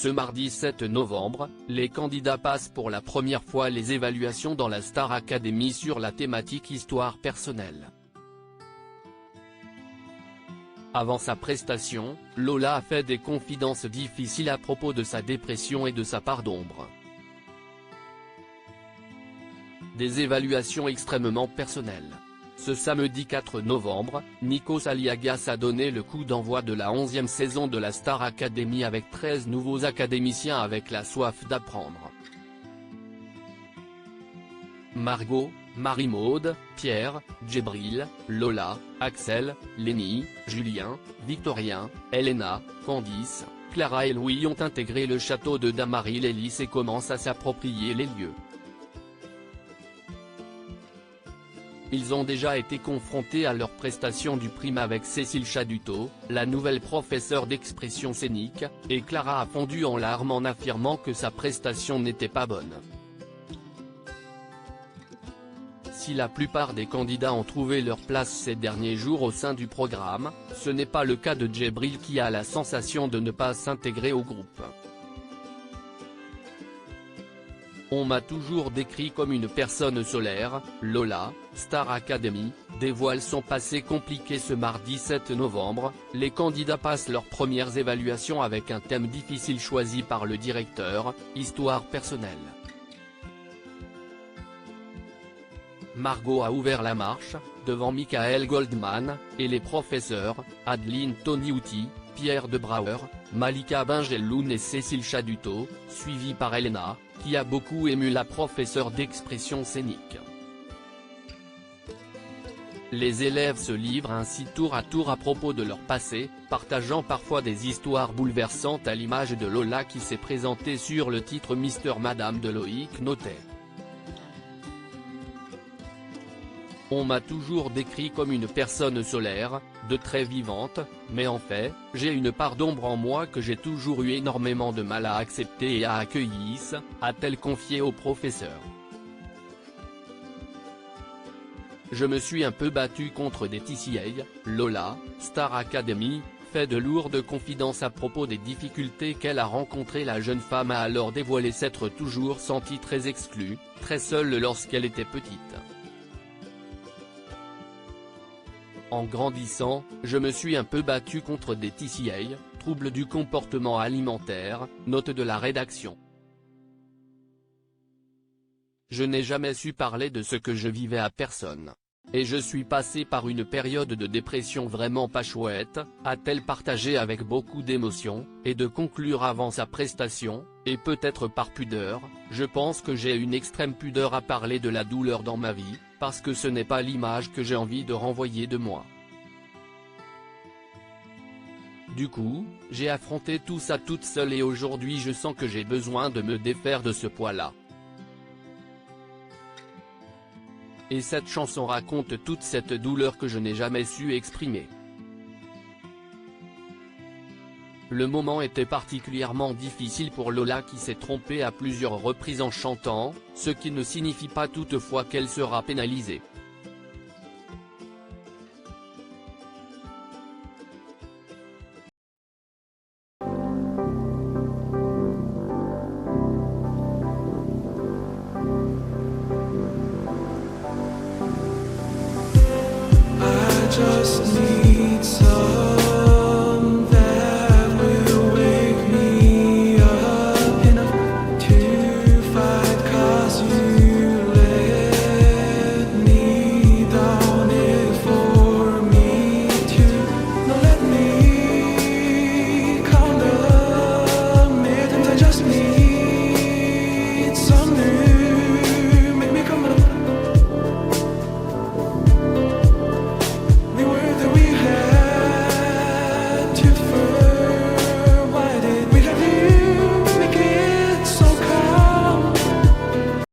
Ce mardi 7 novembre, les candidats passent pour la première fois les évaluations dans la Star Academy sur la thématique histoire personnelle. Avant sa prestation, Lola a fait des confidences difficiles à propos de sa dépression et de sa part d'ombre. Des évaluations extrêmement personnelles. Ce samedi 4 novembre, Nikos Aliagas a donné le coup d'envoi de la 11e saison de la Star Academy avec 13 nouveaux académiciens avec la soif d'apprendre. Margot, Marie-Maude, Pierre, Djibril, Lola, Axel, Lenny, Julien, Victorien, Elena, Candice, Clara et Louis ont intégré le château de Damary-les-Lys et commencent à s'approprier les lieux. Ils ont déjà été confrontés à leur prestation du prime avec Cécile Chaduteau, la nouvelle professeure d'expression scénique, et Clara a fondu en larmes en affirmant que sa prestation n'était pas bonne. Si la plupart des candidats ont trouvé leur place ces derniers jours au sein du programme, ce n'est pas le cas de Djibril qui a la sensation de ne pas s'intégrer au groupe. On m'a toujours décrit comme une personne solaire. Lola, Star Academy, dévoile son passé compliqué ce mardi 7 novembre, les candidats passent leurs premières évaluations avec un thème difficile choisi par le directeur, histoire personnelle. Margot a ouvert la marche, devant Michael Goldman, et les professeurs, Adeline Toniouti, Pierre de Brouwer, Malika Benjeloun et Cécile Chaduteau, suivie par Elena, qui a beaucoup ému la professeure d'expression scénique. Les élèves se livrent ainsi tour à tour à propos de leur passé, partageant parfois des histoires bouleversantes à l'image de Lola qui s'est présentée sur le titre Mister Madame de Loïc Notet. On m'a toujours décrit comme une personne solaire, de très vivante, mais en fait, j'ai une part d'ombre en moi que j'ai toujours eu énormément de mal à accepter et à accueillir, a-t-elle confié au professeur. Je me suis un peu battue contre des TCA, Lola, Star Academy, fait de lourdes confidences à propos des difficultés qu'elle a rencontrées. La jeune femme a alors dévoilé s'être toujours sentie très exclue, très seule lorsqu'elle était petite. En grandissant, je me suis un peu battue contre des TCA, troubles du comportement alimentaire, note de la rédaction. Je n'ai jamais su parler de ce que je vivais à personne. Et je suis passée par une période de dépression vraiment pas chouette, a-t-elle partagé avec beaucoup d'émotion, et de conclure avant sa prestation, et peut-être par pudeur, je pense que j'ai une extrême pudeur à parler de la douleur dans ma vie, parce que ce n'est pas l'image que j'ai envie de renvoyer de moi. Du coup, j'ai affronté tout ça toute seule et aujourd'hui je sens que j'ai besoin de me défaire de ce poids-là. Et cette chanson raconte toute cette douleur que je n'ai jamais su exprimer. Le moment était particulièrement difficile pour Lola qui s'est trompée à plusieurs reprises en chantant, ce qui ne signifie pas toutefois qu'elle sera pénalisée. Just